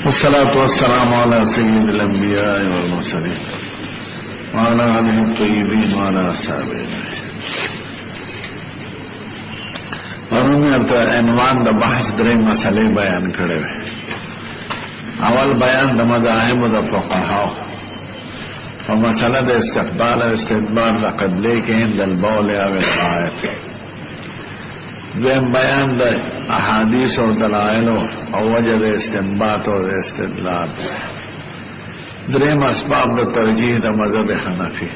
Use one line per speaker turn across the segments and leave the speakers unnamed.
والصلاة والسلام على سيد الأنبياء والمرسلين وعلى آله الطيبين وعلى أصحابه ورنه عنوان د بحث درې مسئلې بیان کړې وې. اول بیان د مذاهب د فقهاء او مسئله د استقبال او استدبار د قبله کې هند البول او الغائط. دویم بیان د احادیث او دلائل او وجه د استنباط او استدلال. دریم اسباب د ترجیح د مذهب حنفی.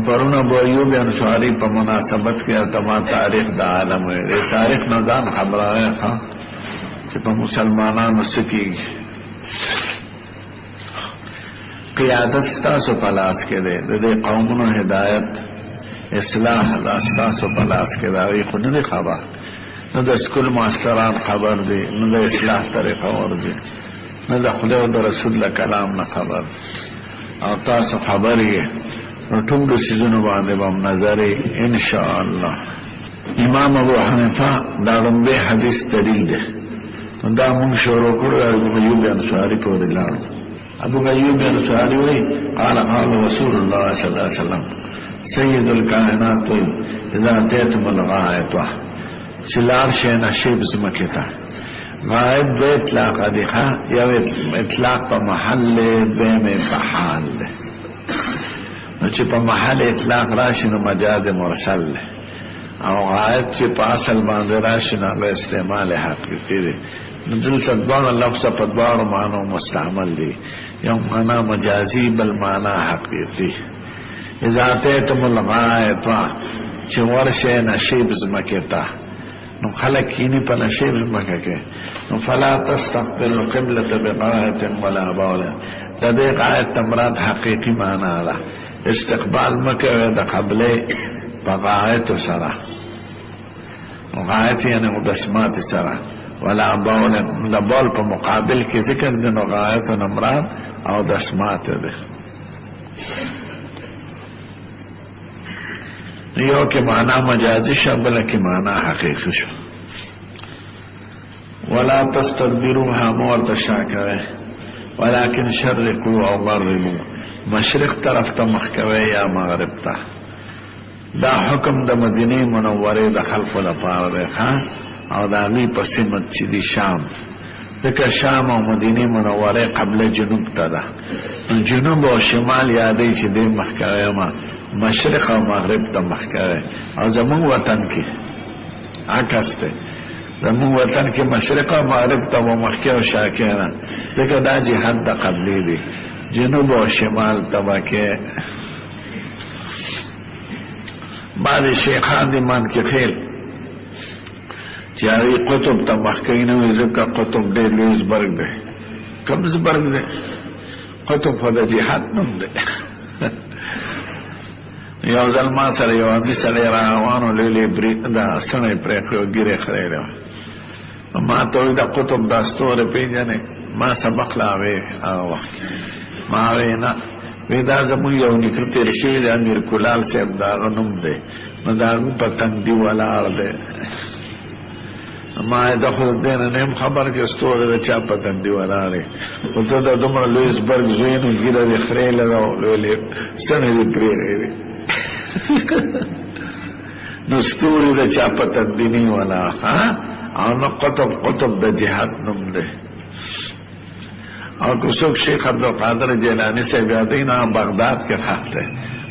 پرون ابو ایوب انصاری په مناسبت کې تمام تاریخ د عالم وي. تاریخ نه ځان خبره ښه چې په مسلمانانو سکیږي. قیادت ستاسو په لاس کې ده. د دې قومونو هدایت اصلاح ستاسو په لاس کې ده. وي خو نه خبر نه د سکول ماستران خبر دي، نه د اصلاح طریقه ورځي، نه د خدای او د رسول الله کلام نه خبر. او تاسو خبر یې ټول سيزونو باندې بم نظر ان شاء الله. امام ابو حنیفه دا لومبه حدیث دلیل ده. دا مونږ شروع کړو ابو ایوب انصاری په دلالو. ابو ایوب انصاری وی قال قال رسول الله صلی الله علیه وسلم سید الکائنات اذا اتيتم الغائط چلار شي نشيب زمکتا. غائب د اطلاق دیخه یا اطلاق په محل بهم په حال ده. چې په محل اطلاق راشي نو مجاز مرسل ده، او غایت چې په اصل باندې راشي نو به استعمال حقیقي دی. نو دلته دوه لفظ په دوه معنی مستعمل دي، یو معنا مجازي بل معنا حقیقي. اذا اتيتم الغائط چې ورشه نشيب زمکتا نو خلق کینی په نشيب زمکه کې نو فلا تستقبل القبلة بغائط ولا بول. د دې غایت تمراد حقیقي معنا ده. استقبال مکه د قبله بغایت سره، غایت یعنی مدسمات سره، ولا بول د بول په مقابل کې ذکر د غایت او مراد او دسمات ده. یو کې معنا مجازي شو بل کې معنا حقیقي شو. ولا تستدبروها مورت شاکره ولكن شرقوا او غربوا. مشرق طرف ته مخکوي یا مغرب ته. دا حکم د مدینه منوره د خلفو لپاره دی او دا غي په سمت چې دی شام. ځکه شام او مدینه منوره قبل جنوب ته ده. جنوب او شمال یادې چې دی مخکوي ما مشرق او مغرب ته مخکوي. او زمون وطن کې عکس ته، زمون وطن کې مشرق او مغرب ته مخکوي او شاکره. ځکه دا جهاد د قبلي دی. جنوب و شمال طبقه بعد شیخان دی من کی خیل چاوی قطب تا مخکینوی ذکر قطب دی لویزبرگ دی. کم زبرگ دی؟ قطب خدا جهاد نم دی. یو ظلما سر یو امی سر راوانو لیلی بریق دا سنی پریخی و گیره خریده ما توی دا قطب داستور پی جانے ما سبق لاوی آغا وقت ما وینا ویدا زمون یو نکل تیر شوی دی امیر کلال صاحب داغه نوم دی. نو داغه په تندی ولاړ دی. ما د خود دین نیم خبر کې ستوره د چا په تندی ولاړ دی. او ته د دومره لویسبرګ زوینو ګیره د خړې لګاو ویلې سنې دی پرې دی. نو ستوره د چا په تندی نه ولا ها او نو قطب د جهاد نوم دی. اور کسوک شیخ عبدالقادر جیلانی سے بیادین بغداد کے خاکتے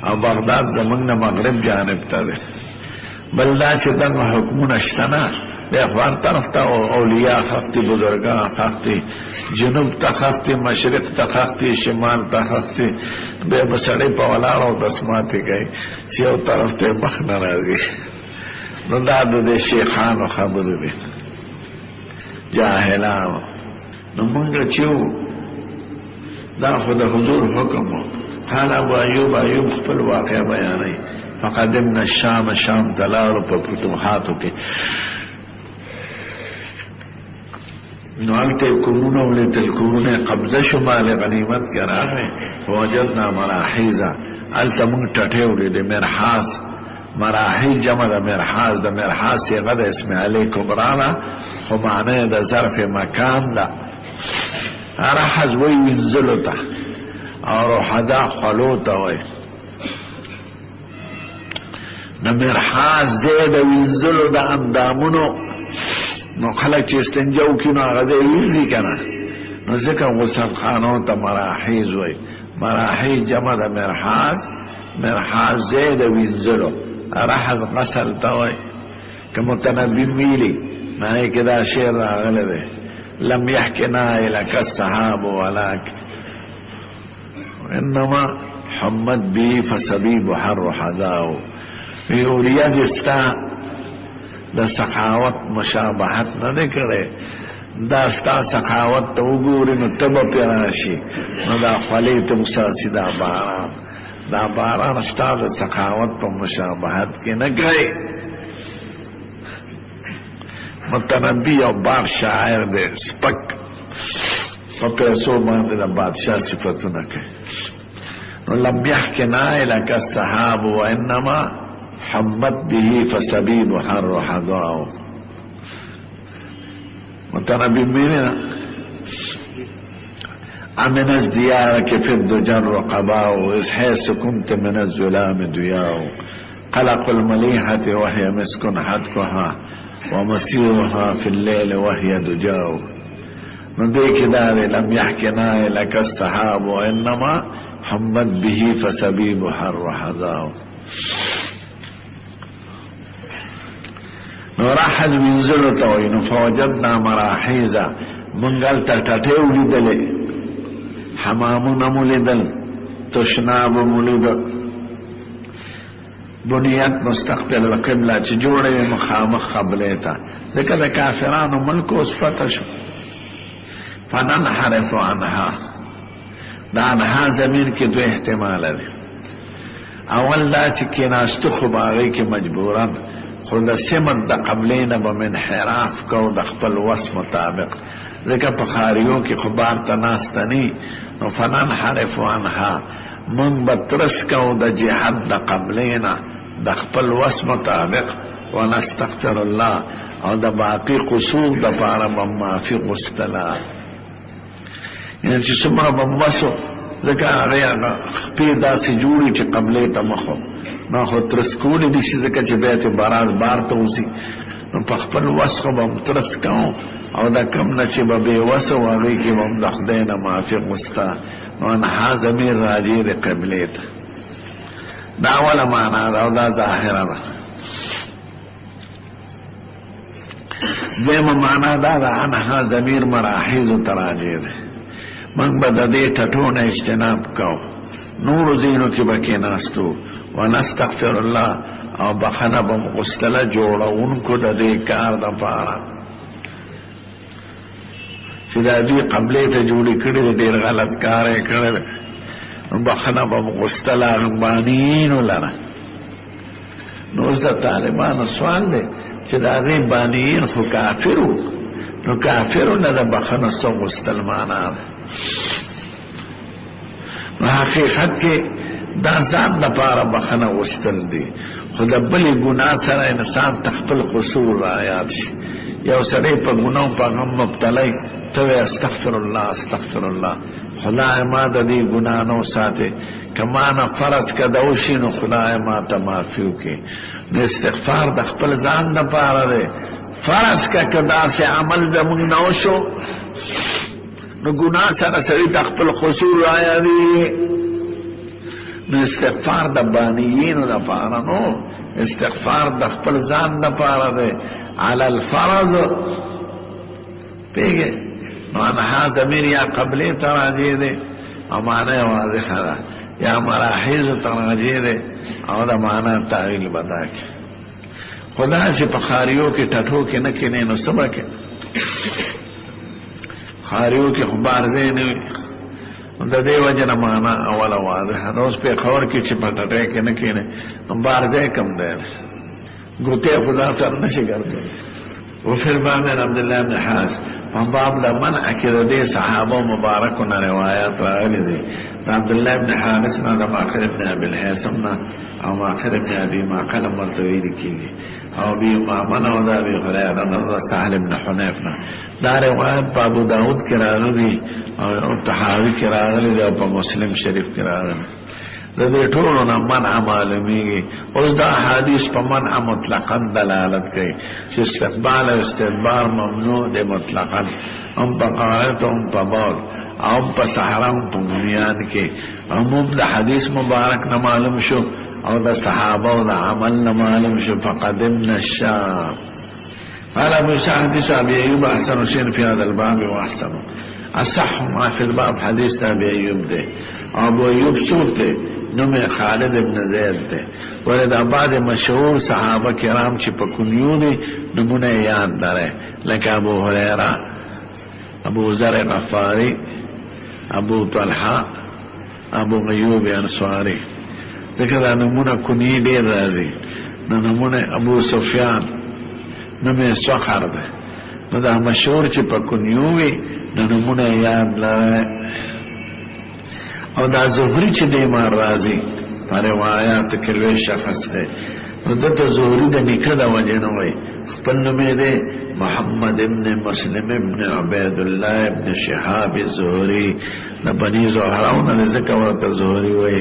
اور بغداد زمانگ مغرب جانب تا دے. بلدا چه دنگ حکمون اشتنا دے اخوار طرف تا اولیاء خاکتی، بزرگاں خاکتی، جنوب تا خاکتی، مشرق تا خاکتی، شمال تا خاکتی. بے بسڑی پا ولاڑو دسماتی گئی چیو طرف تے مخ نرازی. نو دادو دے شیخانو خبر دے جاہلانو. نو منگا چیو دا خود حضور حکم. قال ابو ایوب خپل واقع بیانای. فقدمنا الشام، شام تلارو په فتوحاتو کې. نو الته کورونه ولته کورونه قبضه شمال غنیمت کراوه. فوجدنا مراحیزا الته مونږ ټټه وړي د مرحاس. مراحیز جمع د مرحاس. د مرحاس صيغه د اسم علی کبرا خو معنی د ظرف مکان ده. رحز وی وینزلو تا او روحدا خلو تا وی. نو مرحاز زید وینزلو دا اندامونو نو خلق چه استنجاو کی نو آغازه وینزی کنا نو ذکر غسل خانو تا مراحیز وی. مراحیز جمع دا مرحاز. مرحاز زید وینزلو رحز غسل تا وی که متنبی میلی نای که دا شیر راغل ده لم يحكنا لك الصحاب ولك انما حمد به فسبيب حر حذاو. ویوریاز استا دا سخاوت مشابهت نه کرے دا استا سخاوت تو وګوري نو تب پیراشي نو دا خلی ته مساسی دا باران. دا باران استا دا سخاوت په مشابهت کې نه کوي. متنبی او بار شاعر دے سپک و پیسو باندې دا بادشاہ صفتونه کوي. نو لم يحكنا لك الصحاب وانما حمت به فسبيب حر حضاء. متنبی مینا امن ازديارك في الدجر رقباء اذ حيث كنت من الظلام ضياء. قلق المليحة وهي مسك حدكها ومسيرها في الليل وهي دجاو. نديك دار لم يحكنا لك الصحاب وإنما حمد به فسبيب حر حذاو. نراحز منزل توين فوجدنا مراحيزا منقل تتتيو لدل حمامنا ملدل تشناب ملدل بنیت مستقبل القبلہ چی جوڑے مخامخ قبلے تا ذکر دا کافرانو ملک اس فتح شو فننحرف عنها. دا عنها زمین کی دو احتمال ہے. اول دا چی کناستو خوب آگئی کی مجبورن خود سمت دا قبلین بمن حراف کو دا خپل وس مطابق ذکر پخاریوں کی خبار تناستنی نو فننحرف عنها من بترس کو دا جهاد دا قبلینا دا خپل وس مطابق ونستغفر الله او دا باقی قصور دا پارا بمافی غستلا. یعنی چی سمرا بموسو ذکا آغیا خپی دا سی جوڑی چی قبلی تا مخو نا خو ترسکولی دیشی ذکا چی بیت باراز بارتا ہوسی نو پا خپل وس خو بم ترس کون او دا کم نا چی ببی وسو آغی کی بم دا خدینا مافی غستا وانحا زمین راجی دی قبلی تا. دا اولا معنی دا دا ظاہر دا. دیم معنی دا دا انحا زمین مراحیز و تراجی دی. من با دا دی تطون اجتناب کو نور زینو کی بکی ناستو ونستغفر اللہ او بخنا بمغسطلہ جوڑا انکو دا دی کار دا پارا چی دا دی قبلی تا جوڑی کردی دا دیر غلط کارے کردی بخنا بمغسطلہ بانیینو لنا. نوز دا طالبان سوال دے چی دا دی بانیین خو کافرو نو کافرو نا بخنا سو غسطل مانا دا. نو حقیقت کے دا ځان د پاره بخنه وستل دي خو د بلې ګناه سره انسان تخپل قصور را یاد شي. یو سړی په ګناه په غم مبتلی ته استغفر الله استغفر الله خدای ما د دې ګناه نو ساته کما نه فرض کده او شي نو خدای ما ته معافي وکي. نو استغفار د خپل ځان د پاره دی. فرض کده سه عمل زمون نو شو نو ګناه سره سړی تخپل قصور را یاد دی. نو استغفار د بانیینو د پاره نو استغفار د خپل ځان د پاره دی علی الفرض پیګه نو انها زمین یا قبلی تراجی دی او معنی واضح ده یا مراحیز تراجی دی او دا معنی تعویل بتا کی خدا چې په خاریو کې ټټو کې نه کینې نو سبا کې خاریو کې خبر زینوي د دې وجه معنا اوله واضح ده. اوس په خبر کې چې پټه کې نه کینه نو بارځه کم ده ګوته خدا سره نشي ګرځي. او فی الباب عبد الله بن حارث په باب د منع کې د دې صحابه مبارکونه روایت راغلي دي. عبد الله بن حارث نه د ماخر ابن ابي الهيثم نه او ماخر ابن ابي معقل مرتوی لکیږي او ابي امامه او دا ابي هريره او سهل بن حنيف نه دا روایت په ابو داود کې راغلي او طحاوی کې راغلي او په مسلم شریف کې راغلي د دې ټولو نه منع معلومیږي اوس دا حدیث په منع مطلقاً دلالت کوي چې استقبال او استدبار ممنوع دی مطلقاً هم په قاعده هم په بول او په صحرا هم په بنیان کې عموم د حدیث مبارک نه معلوم شو او د صحابه او د عمل نه معلوم شو فقدمنا الشام قال ابو سعد حديث ابي ايوب احسن شيء في هذا الباب واحسن اصح ما في الباب حديث ابي ايوب ده ابو ايوب سوته نوم خالد ابن زید ده وردا بعد مشهور صحابه کرام چې په کنیو دي نمونه یاد داره لکه ابو هريره ابو ذر غفاری ابو طلحه ابو غیوب انصاری ذکر نمونه کنی ډیر راځي نمونه ابو سفیان نوم سخر ده نو دا مشهور چې په کنیو وي نمونه یاد لاره او دا زهری چې دی ما راځي په روایت کې لوی شخص دی نو دته زهری د نکاح د وجه نه وي خپل نوم دی محمد ابن مسلم ابن عبید الله ابن شهاب الزهری د بنی زهراون ذکر ورته زهری وي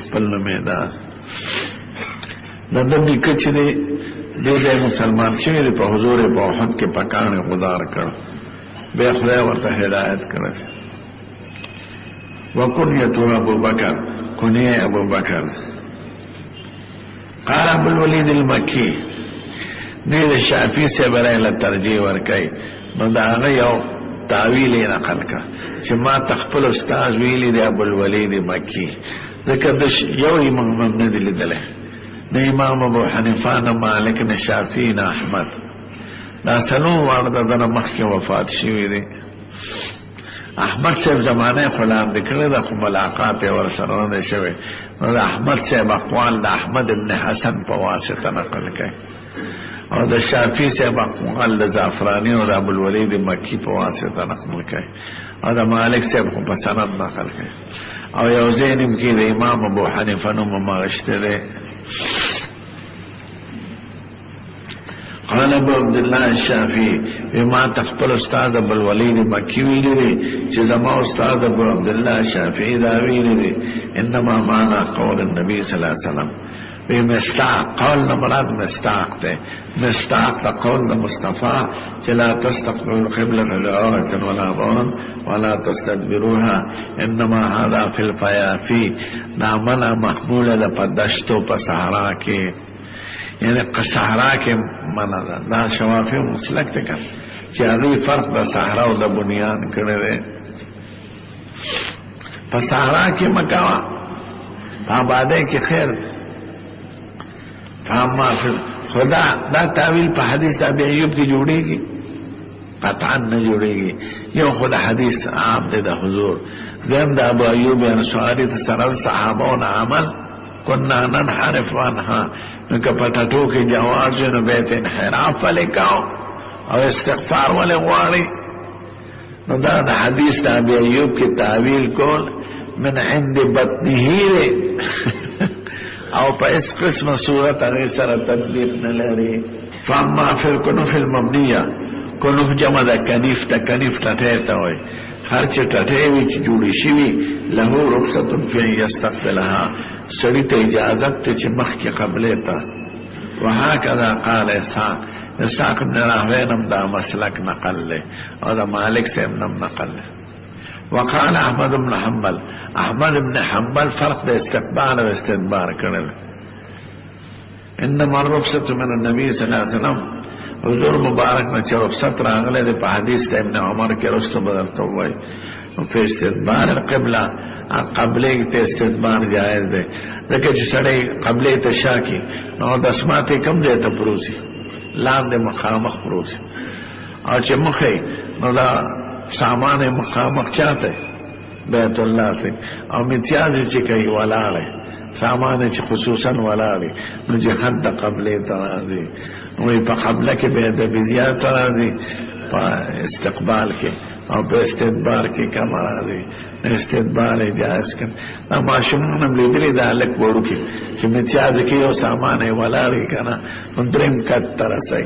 خپل نوم دا د نکاح چې دی د مسلمان شوی په حضور په احد کې پکانه خدار کړ به خدای ورته هدایت کړ وكنيته ابو بكر كنيه ابو بكر قال ابو الوليد المكي دې الشافعي سے برای ترجیح ورکای نو دا هغه یو تعویل نقل کا چې ما تخپل استاد ویلی دی ابو الوليد مکی ځکه د یو امام نه دی لیدل نه امام ابو حنیفه نه مالک نه شافعي نه احمد دا سنو ورته د مخکې وفات شوی دی احمد صاحب زمانه فلان دکړه د خو ملاقات ور سره نه شوی نو د احمد صاحب اقوال د احمد ابن حسن په واسطه نقل کړي او د شافعي صاحب اقوال د زعفرانی او د ابو الولید مکی په واسطه نقل کړي او د مالک صاحب په سند نقل کړي او یو زینم کې د امام ابو حنیفه نو مغشته قال ابو عبد الله الشافعي بما تخبل استاد ابو الوليد مكي ویلی چې زما استاد ابو عبد الله الشافعي دا ویلی انما معنى قول النبي صلى الله عليه وسلم بمستاق قول مراد مستاق ده مستاق قول المصطفى لا تستقبلوا القبلة لعورة ولا ظهرا ولا تستدبروها انما هذا في الفيافي نعمل محمولة ده پدشتو په صحرا کې یعنی صحرا کې معنا دا شوافی مسلک ته کړ چې هغه فرق د صحرا او د بنیان کړي دی په صحرا کې مکوا په آباده کې خیر فاما خدا دا تعویل په حدیث ابي ایوب کې جوړيږي قطعا نه جوړيږي یو خدا حدیث عام دی د حضور زم د ابو ایوب انصاری سره صحابه او عمل كنا ننحرف عنها نو که پټټو کې جواز نو بیت انحراف ولیکاو او استغفار ولې غواړي نو دا د حدیث د ابي ایوب کې تعویل کول من عند بطنه او په اس قسمه صورت هغه سره تطبیق نه لري فاما فی الکنف المبنیه کنف جمع د کنیف ته کنیف ټټه ته وای هر چې ټټه وی چې جوړی شي له رخصت فی یستقبلها سړی ته اجازه ته چې مخ کې قبله ته وهكذا قال اسحاق بن راهوی نم دا مسلک نقل له او دا مالک سے نم نقل له وقال احمد بن حنبل احمد بن حنبل فرق د استقبال او استدبار کړل انما الرخصت من النبي صلی الله علیه وسلم حضور مبارک نے چې رخصت راغله د په حدیث ته ابن عمر کې رسته بدلته وای او په استدبار القبله قبله ته استدبار جائز ده ځکه چې سړی قبله ته شاکی نو د اسماته کم دی ته پروسي لاندې مخامخ پروسي او چې مخې نو دا سامان مخامخ چاته بیت الله سے او امتیاز چې کوي ولاړ سامان چې خصوصا ولاړ نو چې خد قبله ته راځي نو په قبله کې به د زیات راځي په استقبال کې او په استدبار کې کم راځي استدبار جائز کړ دا ماشومان هم لیدلې دا لک وړو کې چې امتیاز کې یو سامان یې ولاړی کنه نو دریم کټ تر سي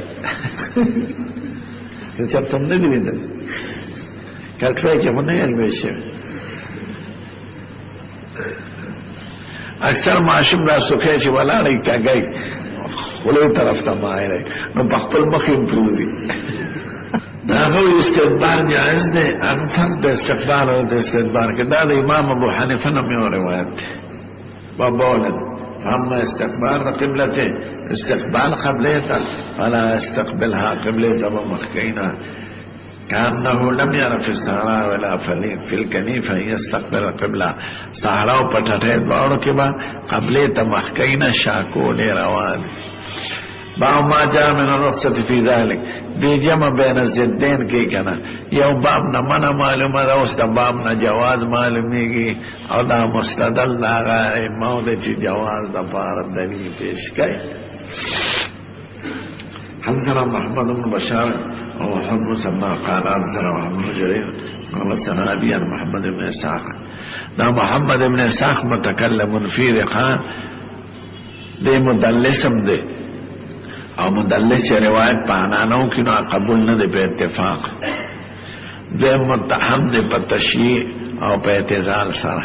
چې تم نه دی لیدل کټوي چې مونږ یې وېشه اکثر ماشوم دا سوکه چې ولاړی کاږي خلوی طرف ته مایل نو په خپل مخ یې پروزي دا هو استدبار جائز ده اکثر د استقبال او د استدبار کې دا د امام ابو حنیفه نه یو روایت ده وبولد فاما استقبال قبلته استقبال قبلته فلا استقبلها قبلته ومخكينا كأنه لم ير في الصحراء ولا في الكنيفة يستقبل القبلة صحراء پټټه دوړو کې با قبلته مخکینا شاکو له روان باب ما جاء من الرخصة في ذلك بجمع بين الزدين کی کنا یو باب نه منع معلومه ده اوس د باب نه جواز معلومیږي او دا مستدل دا موضوع چې جواز د بار دلیل پیش کړي حدثنا محمد بن بشار ومحمد بن سماع قال حدثنا محمد بن جرير قال حدثنا ابي عن محمد بن اسحاق دا محمد بن اسحاق متكلم في رقان دے مدلسم دے او مدلس چې روایت پانانو کې نو قبول نه دی په اتفاق د متهم دی په تشیع او په اعتزال سره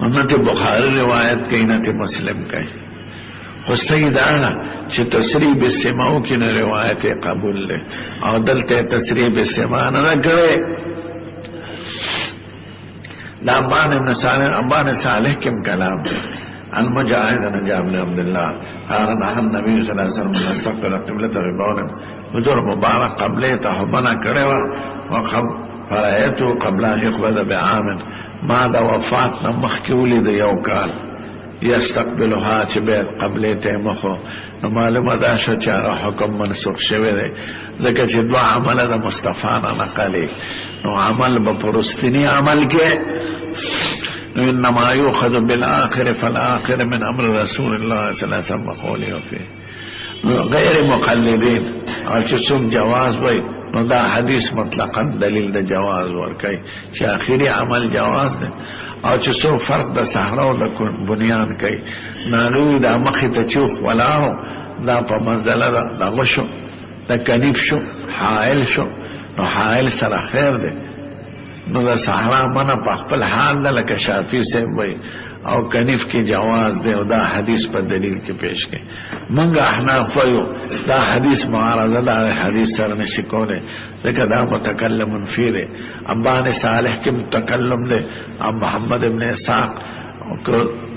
امت بخاری روایت کوي نه ته مسلم کوي خو سیدانا چې تصریح بالسماع کې نه روایت قبول له او دلته تصریح بالسماع نه کړي دا ابان صالح کوم کلام المجاهد عن جابر بن عبد الله قال نهى النبي صلى الله عليه وسلم ان يستقبل قبلة ببول حضور مبارک قبلته حبنا کړو وخب فرایته قبل ان يقبل بعام ما دا وفات مخکې ولید یو کال يستقبلها چې به قبلته مخو نو معلومه ده چې حکم منسوخ شوی دی ځکه چې دوا عمل د مصطفی نه نقلی نو عمل به پرستنی عمل کې انما يؤخذ بالاخر فالاخر من امر رسول الله صلى الله عليه وسلم قوله فيه غیر مقلدین او چې څوم جواز وای نو دا حدیث مطلقاً دلیل د جواز ورکي چې اخیری عمل جواز ده او چې څو فرق د صحرا او د بنیان کوي ناغوی د مخې ته چوخ ولاړو دا په منزله د غشو د کنیف شو حائل شو نو حائل سره خیر ده نو دا صحرا منا په خپل حال ده لکه شافعي صاحب وای او کنیف کی جواز ده او دا حدیث پر دلیل کې پیش کړي منګه احناف وایو دا حدیث معارضه ده حدیث سره نشي کوله ځکه دا متکلم فی ده ابان صالح کې متکلم ده ام محمد ابن اسحاق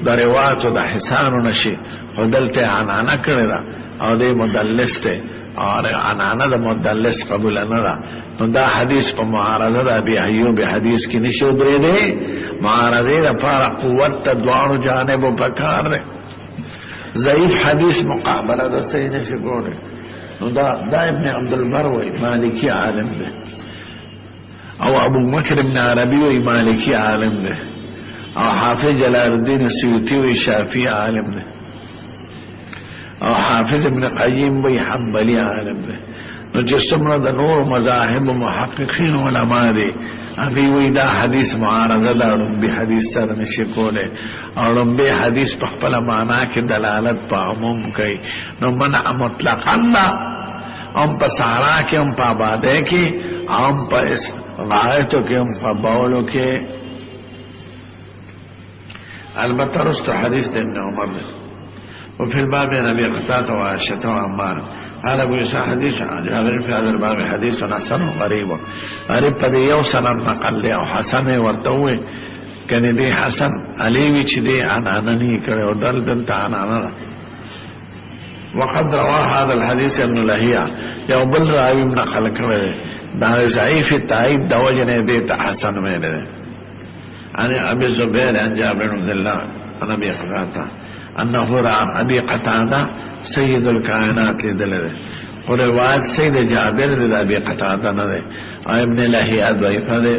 دا روایت د حسان نشي خدلته عنانه کړی دا او د مدلس ته او عنانه د مدلس قبول نه ده نو دا حدیث په معارضه د ابي ايوب حدیث کې نشو درې دي معارضه لپاره قوت ته دوانو جانب په کار ده ضعیف حدیث مقابله د صحیح نشي کوله نو دا ابن عبد البر وای مالکی عالم ده او ابو بکر ابن عربي وای مالکی عالم ده او حافظ جلال الدین السیوطی وای شافعی عالم ده او حافظ ابن قیم وای حنبلی عالم ده نو چې څومره د نور مذاهب محققین علما دي هغه وی دا حدیث معارضه ده به حدیث سره نشي کوله او به حدیث په خپل معنا کې دلالت په عموم کوي نو منع مطلقاً هم په صحرا کې هم په آباده کې هم په غایتو کې هم په باولو کې البته رست حدیث د ابن عمر وفي الباب عن ابي قتاده وعائشه وعمار قال ابو يسوع حديث جابر في هذا الباب حديث حسن غريب غريب په یو سند نقل له او حسن ورته وي کنه دی حسن علي وی چې دی انانی کړه او دلته انانا وقد روى هذا الحديث ابن لهيعة یو بل راوی من خلق کړه دا ضعیف تایید د وجنه دی ته حسن ویل ان ابي زبير عن جابر بن الله عن ابي قتاده انه راى ابي قتاده سید الکائنات لیدل او روایت سید جابر د ابي قتاده نه ده ابن لهيعة ضعیف ده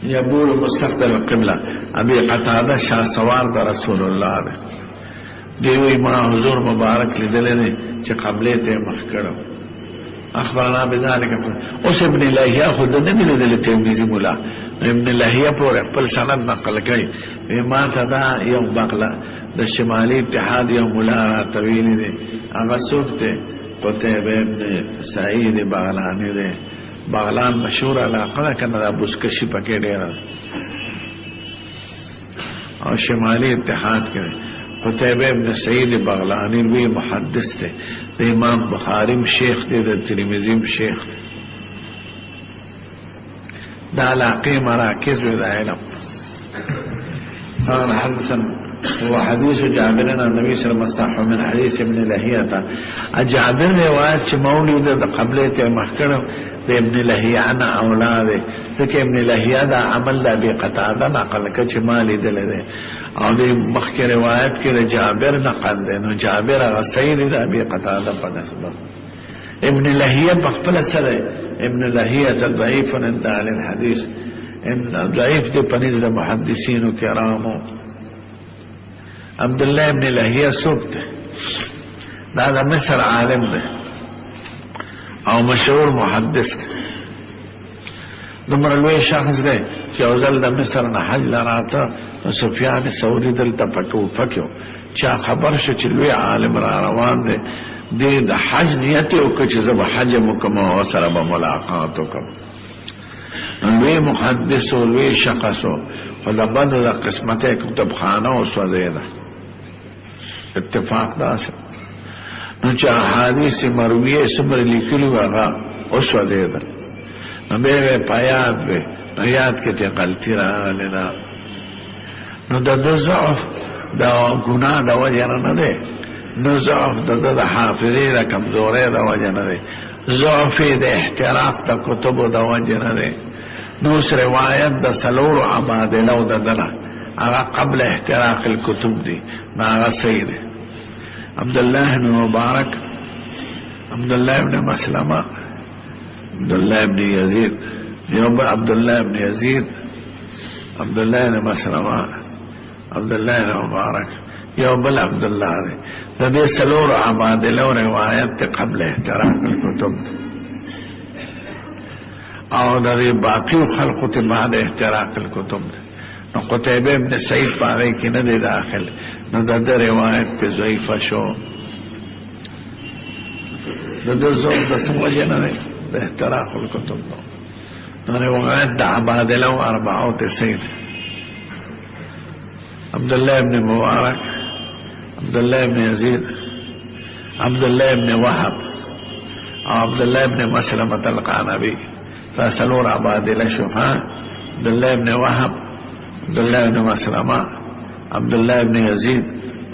یبول مستقبل القبلة ابي قتاده شاه سوار د رسول الله ده دیوی ما حضور مبارک لیدل نه چې قبله ته مخ کړو اخبرنا بذلك اوس ابن لهیه خود نه دی لیدل ترمذی مولا ابن لهیه پر خپل سند نقل کوي ما ته دا یو بغلا د شمالي اتحاد یو مولا طویل دی هغه سوکته قتيبه ابن سعید بغلانی دی بغلان مشهور علاقه کنه د بوسکشي پکې ډیر او شمالي اتحاد کې قتيبه ابن سعید بغلانی وی محدث ته د امام بخاری شیخ دی د ترمذی شیخ دی دا علاقه مراکز د علم قال حدثنا هو حديث جابر عن النبي صلى الله عليه وسلم من حديث ابن لهيعة جابر روایت چې مولد د قبلته محکرم د ابن لهيعة عن اولاده ځکه ابن لهيعة دا عمل د ابي قتاده نقل کړي چې مال دل دي او د مخکې روایت کې د جابر نقل دی نو جابر هغه سید د ابي قتاده په نسبت ابن لهيعة په خپل سره ابن لهيعة ضعيف عند اهل الحديث ان ضعيف دي پنځ د محدثینو کرامو عبد الله ابن لهيعة سوکته دا د مصر عالم دی او مشهور محدث دی دومره لوی شخص دی چې اوزل د مصر نه حج لراته سفیان ثوری دلته پکو چا خبر شو چې لوی عالم را روان دی د حج نیت وکړي چې زه به حج وکم او سره به ملاقات وکم لوی محدث او لوی شخص او د بدو د قسمته کتابخانه او سوځیده اتفاق داسه نو چې احادیث مرویه سمر لیکلي هغه او سوځیده نو به پیاد به یاد کې ته غلطی راغله نو د ضعف د ګناه د وجه نه ده نو ضعف د حافظې د کمزورۍ د وجه نه ده ضعف د احتراف د کتب د وجه نه ده نو روایت د سلور عبادله او دنا هغه قبل احتراق الكتب دي هغه سید عبد الله بن مبارک عبد الله بن مسلمه عبد الله بن يزيد يوم عبد الله بن يزيد عبد الله بن مسلمه عبد الله بن مبارک يوم عبد الله ده سلور عبادله او روایت قبل احتراق الكتب او د باقی خلقو ته بعد احتراق الكتب نو قتيبه ابن سعید پاره کې نه دی داخل نو د روایت ته ضعیفه شو د زوم د سموجه نه د احتراق الكتب نو روایت د عبادله او اربعه سید عبد الله ابن مبارک عبد الله ابن يزيد عبد الله ابن وهب عبد الله ابن مسلمة القعنبي فسلور عبادله شفاء عبد الله ابن وهب عبد الله ابن مسلمة عبد الله ابن يزيد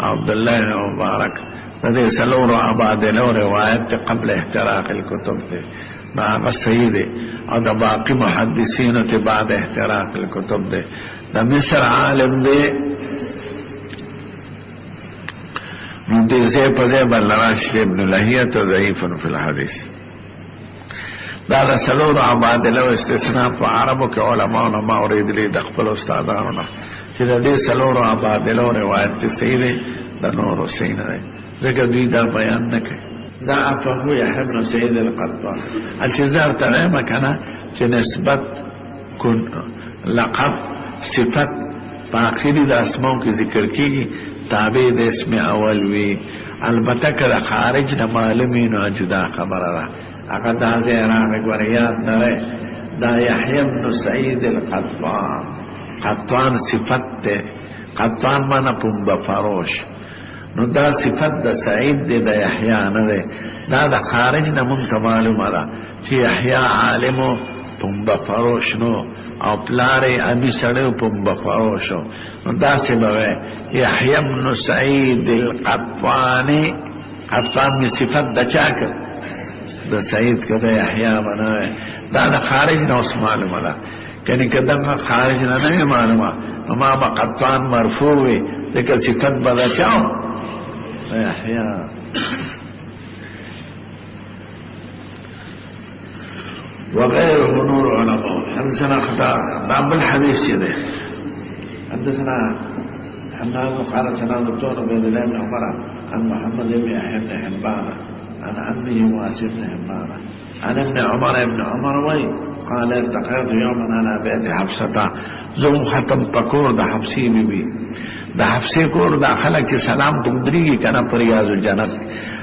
عبد الله ابن مبارك فدي سلور عبادله روايات قبل احتراق الكتب دي مع السيد او دا باقي محدثين بعد احتراق الكتب دي دا مصر عالم دي من دي زي پزي بلراش ابن لهيعة ضعيف في الحديث دا سلور عبادله استثناء په عربو کې علماء ما اوریدلي د خپل استادانو چې د دې سلور عبادله روایت صحیح ده د نور حسین ده ځکه دوی دا بیان نه کوي دا افهو يحيى بن سعيد القطان الشزار تمام کنه چې نسبت کن لقب صفت په اخري د اسماء کې ذکر کیږي تابع د اسم اول وی البته که خارج نه معلومي نو جدا خبره ده اگر دا زیران گوریات نره دا یحیی بن سعید القطان قطان صفت ده قطان مانا پنبا فروش نو دا صفت دا سعید ده دا یحیی نره دا دا خارج نمونت معلوم ده چی یحیی عالمو پنبا فروش نو او پلاری امی سڑیو پنبا فروشو نو دا سببه یحیی بن سعید القطانی قطان می صفت دا چاکر دا سعید کده یحیی بناوه دا دا خارج نه اوس معلومه ده کنی کده خارج نه معلومه اما با قطان مرفوع وی دکه صفت بدا چاو یحیی وغيره نور علماء حدثنا خطا باب الحديث ده حدثنا حنان قال سنا دكتور عبد الله بن عمر عن محمد بن يحيى بن حبان عن عمه واسف بن حبان عن ابن عمر وی قال ارتقیت یوما على بیت حفصتا زم ختم پکور د حفصی بی بی د حفصی کور د خلق چې سلام تم دریږي کنه پر ریاض الجنت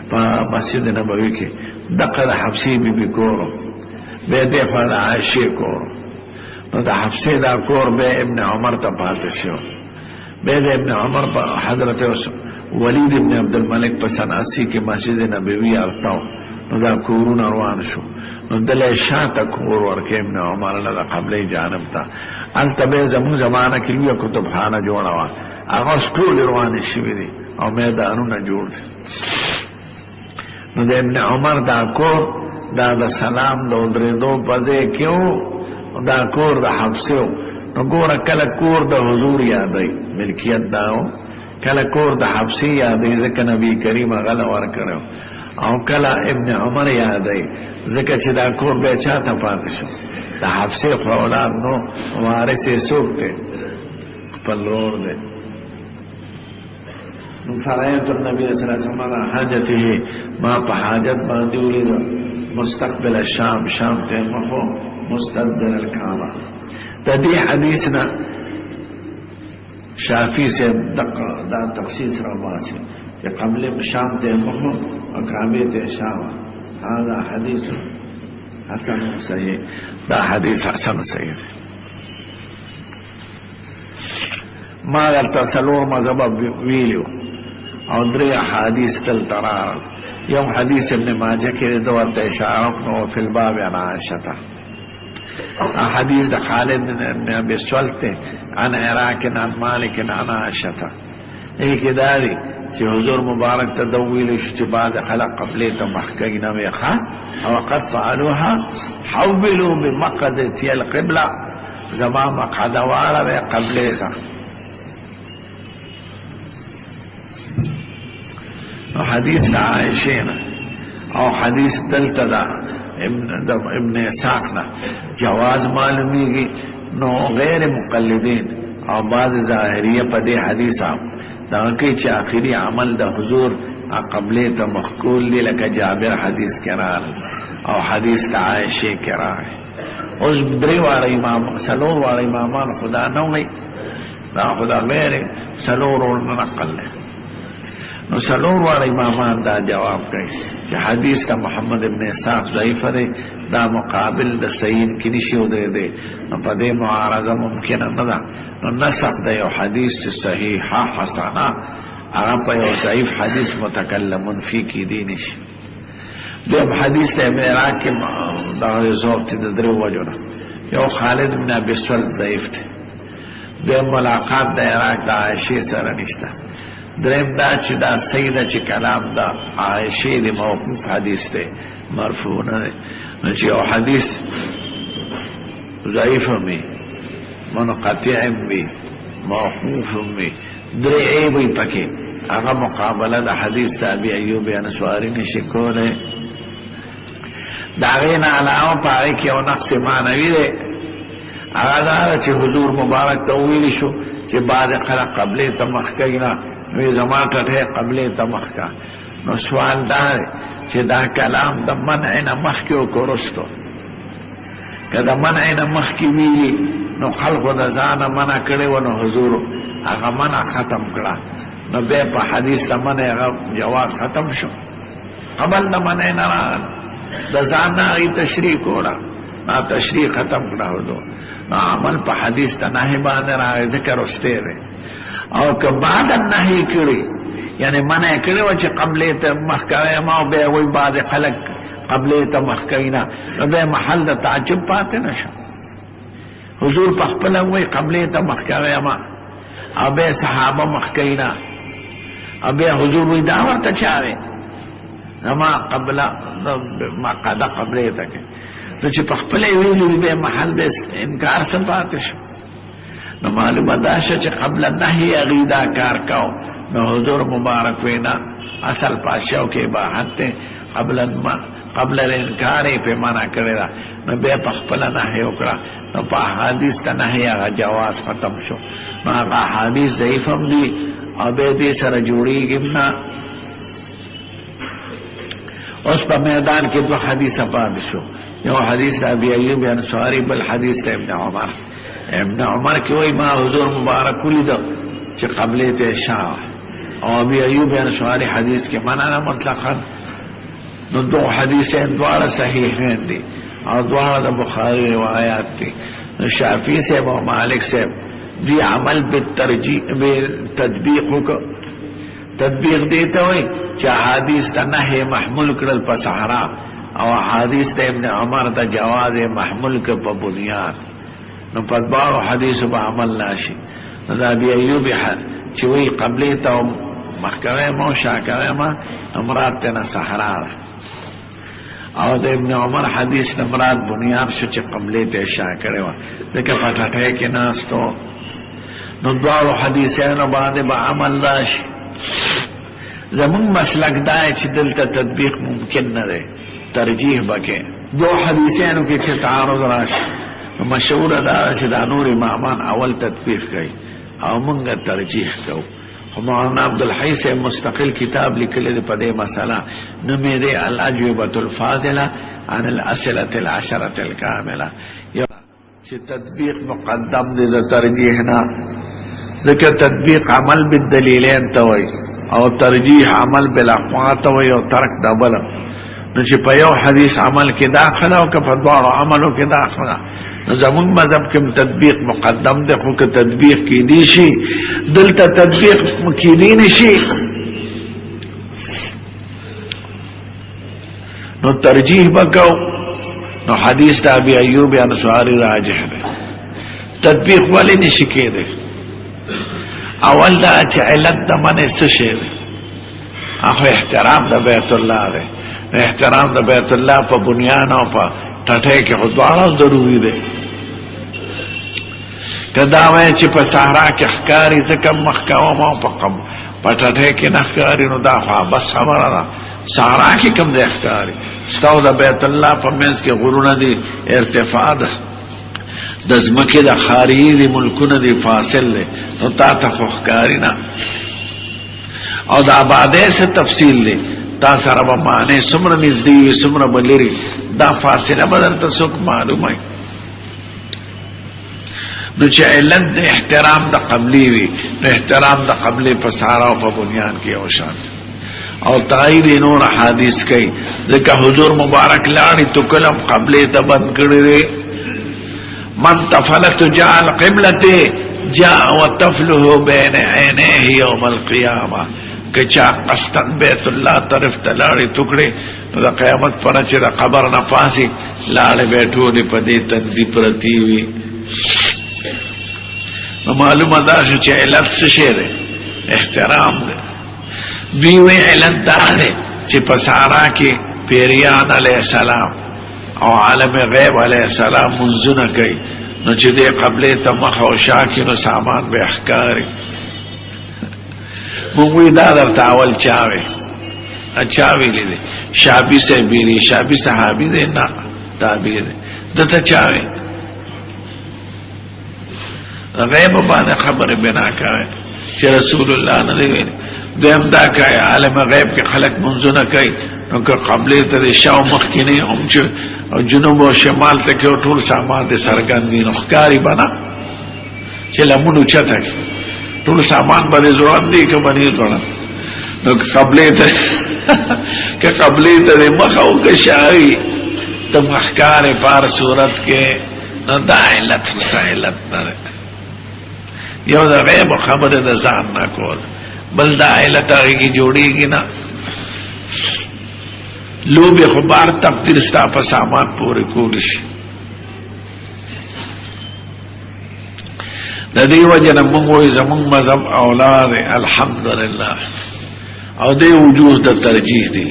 په مسجد نبوي کې دغه د حفصی بی بی کور به د فضل عائشه کور نو د حفصی دا کور به ابن عمر ته پاتې شو به د ابن عمر په حضرت ولید ابن عبد الملک په سن 80 کې مسجد نبوي ارتاو نو دا کورونه روان شو نو دلې شاته کور ورکه ابن عمر له قبلې جانب ته التبه زمو زمانہ کې لوی کتابخانه جوړه وا هغه ټول روان شي دي او میدانونه جوړ دي نو د ابن عمر دا کور دا د سلام د درېدو پځې کېو دا کور د حفصو نو ګور کله کور د حضور یادای ملکیت داو کله کور د حفصي یادای ځکه نبی کریم غل ور کړو او کله ابن عمر یادای ځکه چې دا کور به چاته پاتې شو د حفصي اولاد نو وارث یې څوک دی خپل ورور دی نو فرایت النبي صلی الله علیه وسلم حاجته ما په حاجت باندې ولید مستقبل الشام شام ته مخو مستدبر الكعبه د دې حدیثنا شافعی سے دا تخصیص را باسي چې قبل شام ته مخو او کعبه ته شام هذا حدیث حسن صحیح دا حدیث حسن صحیح ما دلته سلور مذهب ویلو او درې احادیث تل ترار یو حدیث ابن ماجه کې دوته اشاره نو فی الباب عن عائشة حدیث د خالد بن ابي سلط عن عراق عن مالك عن عائشة ای کې داري چې حضور مبارک ته دویل چې بعد خلق قبله ته محکینه ویخه او قد فعلوها حولوا بمقدة القبلة زما مقعد واړه قبله ته حدیث عائشہ او حدیث دلته دا ابن اسحاق جواز معلومیږي نو غیر مقلدین او بعض ظاهریه په دې حدیث دا کې چې اخیری عمل د حضور قبله ته مخکول دی لکه جابر حدیث کرار او حدیث عائشہ کرار اوس درې واړه امام سلور واړه امامان خدا نه وي دا خدا غیر سلور نقل نو سلور والا امامان دا جواب کوي چې حدیث کا محمد ابن اسحاق ضعیف دی دا مقابل د صحیح کې نشي ودرې دی نو په دې معارضه ممکن نه ده نو نسخ د یو حدیث صحیح حسنه هغه په یو ضعیف حدیث متکلمون فی کې دی نشي د حدیث د عراق دا ضابط د درو وجوه یو خالد بن ابي سلط ضعیف دی د ملاقات د عراق د عائشه سره نشته دریم دا چې دا سیده چې کلام دا عائشه دی موقوف حدیث دی مرفوع نه دی نو چې یو حدیث ضعیف می منقطع می موقوف می درې ایوي پکې هغه مقابله د حدیث د ابي ایوب انصاری نشي کوله دا غینا علاوه پاره کې یو نقص معنوي دی هغه دا چې حضور مبارک ته ویل شو چې بعد خلق قبله تمخکینا وی زما کټه قبله تمخکا نو سوال دا چې دا کلام د منع نه مخکیو کورستو کله منع نه مخکی ویلی نو خلق د ځان منع کړي ونه حضور هغه منع ختم کړه نو به په حدیث د منع جواز ختم شو قبل د منع نه د ځان نه تشریح کوړه نا تشریح ختم کړه ودو نو عمل په حدیث ته نه باندې راځي ذکر واستې او که بعد النهي کړي یعنی منع کړي و چې قبله ته مخکوي ما به وي بعد خلق قبله ته مخکینا نو به محل د تعجب پاتې نشو حضور په خپل وي قبله ته مخکوي ما او به صحابه مخکینا او به حضور وي دا ورته چاوي ما قبل ما قد قبله ته نو چې په خپل ویلي به محل د انکار څخه پاتې شو نو معلومه ده چې قبل النهي غیدا کار کاو نو حضور مبارک وینا اصل پاشاو کې باحت قبل الانکار په معنا کړی دا نو به په خپل نهي وکړه نو په حدیث ته نهي هغه جواز ختم شو نو هغه حدیث ضعیف هم دي او به دې سره جوړیږي نه اوس په میدان کې دوه حدیثه پاتې شو. یو حدیث ابي ايوب انصاري، بل حدیث ابن عمر. ابن عمر کې وایي ما حضور مبارک ولید چې قبله ته شاه، او ابي ايوب انصاري حدیث کې معنا مطلقاً. نو دو حدیثین دواړه صحیحین دي او دواړه د بخاری روایت دي. نو شافعي صاحب او مالک صاحب دی عمل بالترجیح بالتطبیق کو تطبیق دیتا وي چې حدیث ته نه محمول کړل په صحرا، او حدیث ته ابن عمر ته جواز محمول ک په بنیاد. نو په دواړو حدیثو په عمل ناشي. دا ابي ايوب چې وی قبله ته مخکوي مو شاکوي ما امرات ته نه صحرا، او د ابن عمر حدیث مراد بنیاد شو چې قبله ته شاکره و ځکه پټه کې ناستو. نو دواړو حدیثانو باندې به عمل راشي. زمون مسلک دا چې دلته تطبیق ممکن نه دی، ترجیح بکې دو حدیثانو کې چې تعارض راشي. مشهور دا چې دا نور امامان اول تطبیق کوي او موږ ترجیح کوو. مولانا عبدالحی سے مستقل کتاب لکلی دی پدے مسئلہ نمی دی الاجوبۃ الفاضلہ عن الاسئلۃ العشرۃ الکاملہ. چې تطبیق مقدم دی د ترجیحنا، ذکر تطبیق عمل بالدلیلین توي او ترجیح عمل بالاقوال توي او ترک دبل. نو چې په یو حدیث عمل کې داخله او که په دواړو عملو کې داخله. نو زمون مذهب کې تطبیق مقدم دی، خو که تطبیق کې دی شي دلته تطبیق کې دی نشي نو ترجیح وکاو. نو حدیث د ابي ايوب انصاري راجح دی. تطبیق ولې نشي کېده؟ اول دا چې علت د منع څه شی دی؟ هغه احترام د بیت الله دی. احترام د بیت الله په بنیان او په ټټه کې خو دواړه ضروري دی. کدا وای چې په صحرا کې ښکاری ځکه مخکاوم او په ټټه کې نه ښکاری، نو دا خو بس خبره ده. صحرا کې کوم ځای ښکاری؟ ستاسو د بیت الله په منځ کې غرونه دي، ارتفاع ده، د ځمکې د خارجي دي، ملکونه دي، فاصل دي، نو تا ته خو ښکاری نه. او د آبادۍ څه تفصیل دی، تا سره به معنی څومره نږدې وي څومره به لرې، دا فاصله به درته څوک معلوموي. نو چې علت د احترام د قبلي وي، نو احترام د قبلي په صحرا او په بنیان کې یو شان. او تایید نور حدیث کوي ځکه حضور مبارک لاړې تو کلم قبلي ته بند کړی دی. من تفلت جعل قبلته جاء وتفله بين عينيه يوم القيامه. کچا قصدن بیت الله طرف تلاړې ټوکړي نو د قیامت پر چې د قبر نه پاسي لاړې بیٹھولې په دې تندي پرتی وي. نو معلومه ده چې علت څه شی دی؟ احترام دی. دوی وی علت دا دی چې په صحرا کې پیریان علیه السلام او عالم غیب علیه السلام منځونه کوي، نو چې دې قبله ته مخ او شا کې نو سامان به احکاري. مونږ دا درته اول چاوي اچاوي لیدي شابي سے بیری شابي صحابي دی نه تابعی دی دته چاوي غیب باندې خبره بنا کوي چې رسول الله نه دی ویلي. دیم دا کوي عالم غیب کې خلق منځونه کوي، نو که قبله ته شاو مخ کې نه هم چې جنوب او شمال ته کې ټول سامان دې سرګندې نو ښکاری بنا چې لمونو چته ټول سامان باندې ضرورت دی که باندې ضرورت. نو قبله ته که قبله ته مخ او که شاوي ته مخکار پار صورت کې نو دا علت وسایلت نه یو دا غیب خبره د ځان نه کول، بل دا علت هغه کې جوړیږي نه. لوبه خبر تقدیر ستا په سامان پورې کول شي. د دې وجه نه موږ وایو زموږ مذهب اولاد الحمدلله او دې وجوه د ترجیح دي.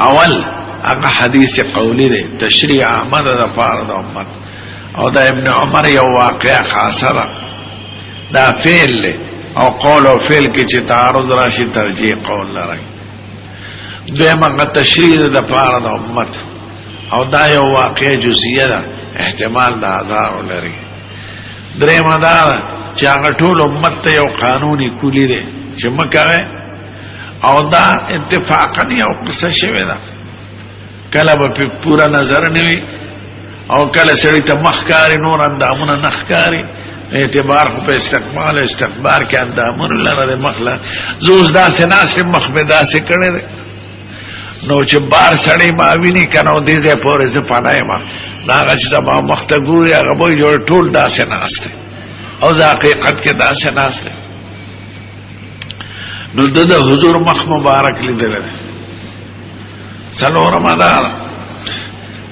اول هغه حدیث قولی دی تشریع احمد د پاره د امت، او د ابن عمر یو واقعه خاصه ده دا فعل له او قول او فعل کې چې تعارض راشي ترجیح قول لري. دغه تشریع د پاره د امت او دا یو واقعه جزئیه ده احتمال د هزار لري. درې مدار چې هغه ټول امت ته یو قانوني کلی دی چې مکه او دا اتفاقا یو قصه شوی ده کله به پورا نظر نه وي او کله سړی ته مخکاری نور اندامونه نخکاری اعتبار خو په استقبال استخبار کې اندامونه لره مخله زوز داسې ناسې مخ به داسې کړی دی نو چې بار سړی ما ویني کنه او دې ځای پورې زه پناه یم هغه چې زما مخ ته ګوري هغه به جوړ ټول داسې ناست دی او د حقیقت کې داسې ناست دی نو د حضور مخ مبارک لیدلی دی څلورمه دا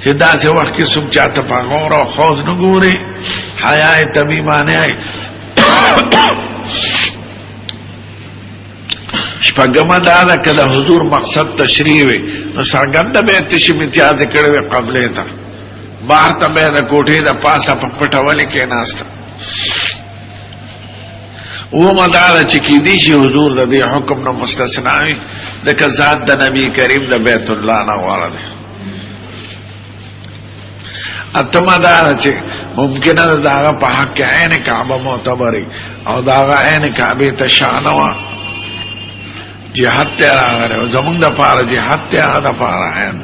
چې داسې وخت کې څوک چاته په غور او خوض نه ګوري حیا یې طبیبانه ای شپږمه دا ده که د حضور مقصد تشریح وي نو څرګنده به یې تشې امتیازې کړې وي قبلې ته بار ته به یې د کوټې د پاسه په پټه ولې کېناسته اومه دا ده چې کیدی شي حضور د دې حکم نه مستثنا وي ځکه ذات د نبی کریم د بیت الله نه غوره دی اتمه دا ده چې ممکنه ده د هغه په حق کې عین کعبه معتبري او د هغه عین کعبې ته شانه وه جهاد ته راغلی او زمونږ دپاره جهاد ته هغه دپاره عین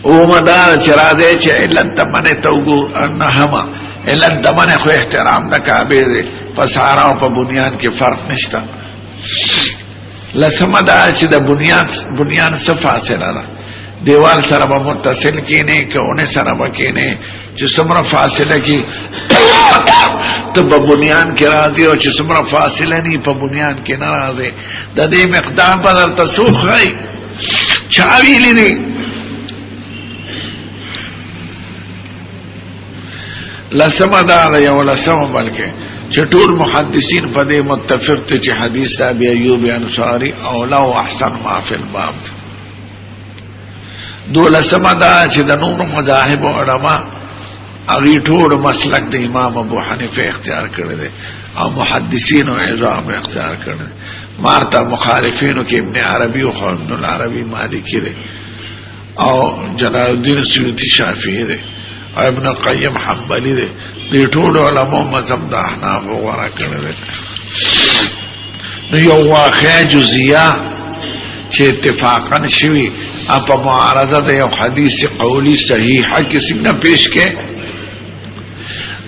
اومه دا ده چې راځئ چې علت د منې ته وګورو نهمه علت د منې خو احترام د کعبې دی په سارا او په بنیان کې فرق نشته لسمه دا چې د بنیان څه فاصله ده دیوال سره به متصل کینه که اونې سره به کینه چې څومره فاصله کې ته په بنیان کې راځي او چې څومره فاصله نه په بنیان کې نه راځي د دې مقدار به درته څوک ښایي چا ویلي دي لسمه دا ده یو لسمه بلکې چې ټول محدثین په دې متفق دي چې حدیث د ابي ایوب انصاري اولا او احسن ما فی الباب دولسمه دا چې د نورو مذاهب علما هغوی ټول مسلک د امام ابو حنیفه اختیار کړی دی او محدثینو عظام اختیار کړی دی مارته مخالفینو کې ابن عربي او ابن العربي مالکی دی او جلال الدین سیوطی شافعی دی او ابن قیم حنبلی دی دې ټول علماء مذهب د احناف غوره کړی دی نو یو واقعه جزیه چې اتفاقا شوي اپا معارضه د یو حدیث قولی صحیحه کې څنګه پیش کې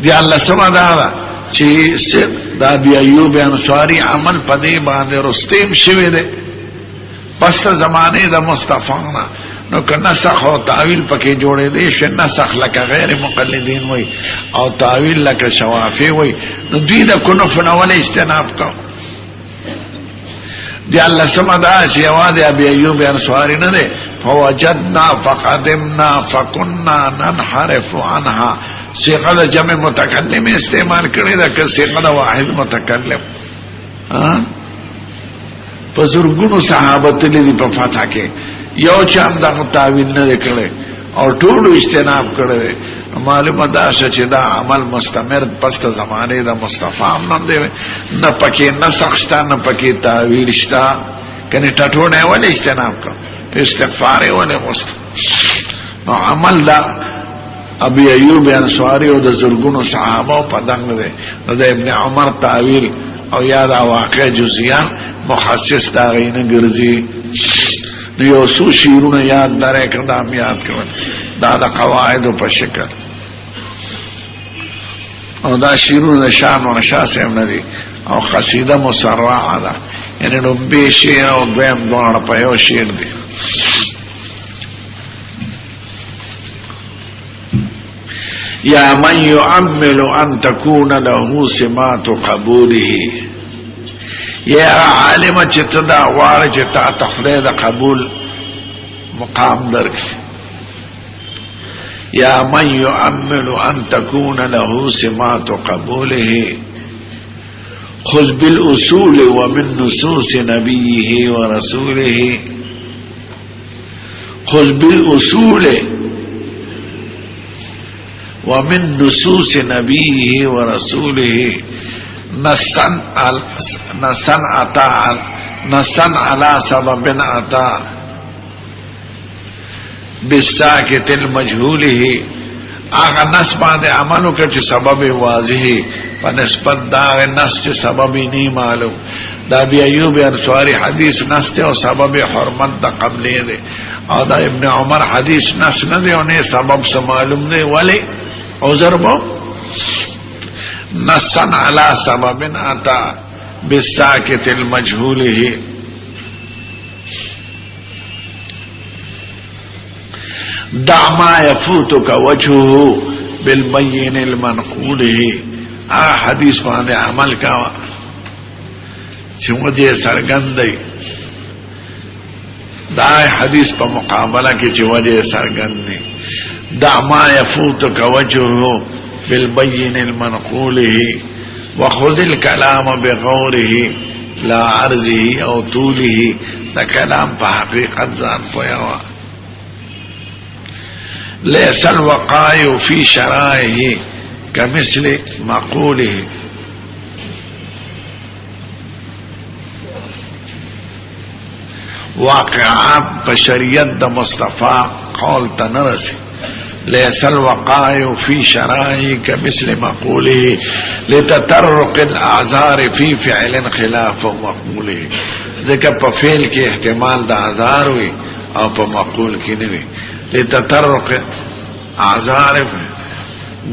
دی الله سما دا چې دا ابي ایوب انصاری عمل پدې باندې رستم شوی دی پس ته زمانه د مصطفی نو که نسخ او تعویل پکې جوړې دي ش نسخ لکه غیر مقلدین وای او تعویل لکه شوافی وای نو دوی د کنف نه ول اجتناب کو دی الله سما دا چې یوازې ابي ایوب انصاری نه دی فوجدنا فقدمنا فكنا ننحرف عنها صيغه جمع متکلم استعمال کړی دا که صيغه واحد متکلم په زرګونو صحابه تللی دي په فتح کې یو چاند دا تعویل نه کړي او ټول اجتناب کړي معلومه ده چې دا عمل مستمر پس ته زمانه د مصطفی هم دی نه پکې نسخ شته نه پکې تعویل شته کنه ټټونه ول اجتناب کړ استغفار ول مست نو عمل دا ابي ایوب انصاری او د زرګونو صحابه په دنګ دی د ابن عمر تعویل او یاد واقع جزئیه مخصص دا غینه ګرځي نو یو څو شیرونه یاد درې کړم یاد کړم دا د قواعد په شکل او دا شیرونه شان او نشاسه هم ندي او قصیده مسرعه ده یعنی نو به شعر او دویم دوه په یو شعر دي یا من يعمل ان تكون له سمات قبوله یا عالم چې تدا واره چې تا تخلید قبول مقام درک یا من يعمل ان تكون له سمات قبوله خذ بالاصول ومن نصوص نبيه ورسوله خذ بالاصول ومن نصوص نبيه ورسوله نصا على سبب عطا بالساكت المجهوله آغا نس باندې عملو کې چې سبب واضحي په نسبت دا نس چې سبب نی معلوم. دا ابي ايوب انصاري حدیث نس ته او سبب حرمت د قبلې ده، او دا ابن عمر حدیث نس نه دی او نه سبب سم معلوم دی. ولی عذر بو نسن على سبب اتا بالساکت المجهول ہی. دع ما يفوتك وجهه بالبين المنقول ہی. حدیث باندې عمل کا چې وجه سرګندې، دا حدیث په مقابله کې چې وجه سرګندې. دع ما يفوتك وجهه بالبين المنقول ہی وخذ الكلام بغوره لا عرضه او طوله. دا کلام په حقیقت ځان پویا. ليس الوقائع في شرائه كمثل مقوله. واقعات بشریت د مصطفی قول تنرسی. ليس الوقائع في شرائه كمثل مقوله لتطرق الاعذار في فعل خلاف مقوله. ذکر په فعل کې احتمال د اعذار وي او په مقول کې نه وي. لتطرق اعذار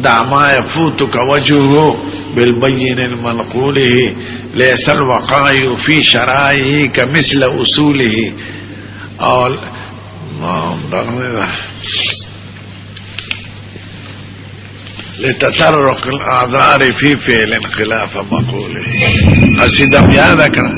دع ما يفوتك وجهه بالبين المنقوله. ليس الوقائع في شرائه كمثل اصوله. او لتطرق الاعذار في فعل خلاف مقوله. اسیدم یاد کړه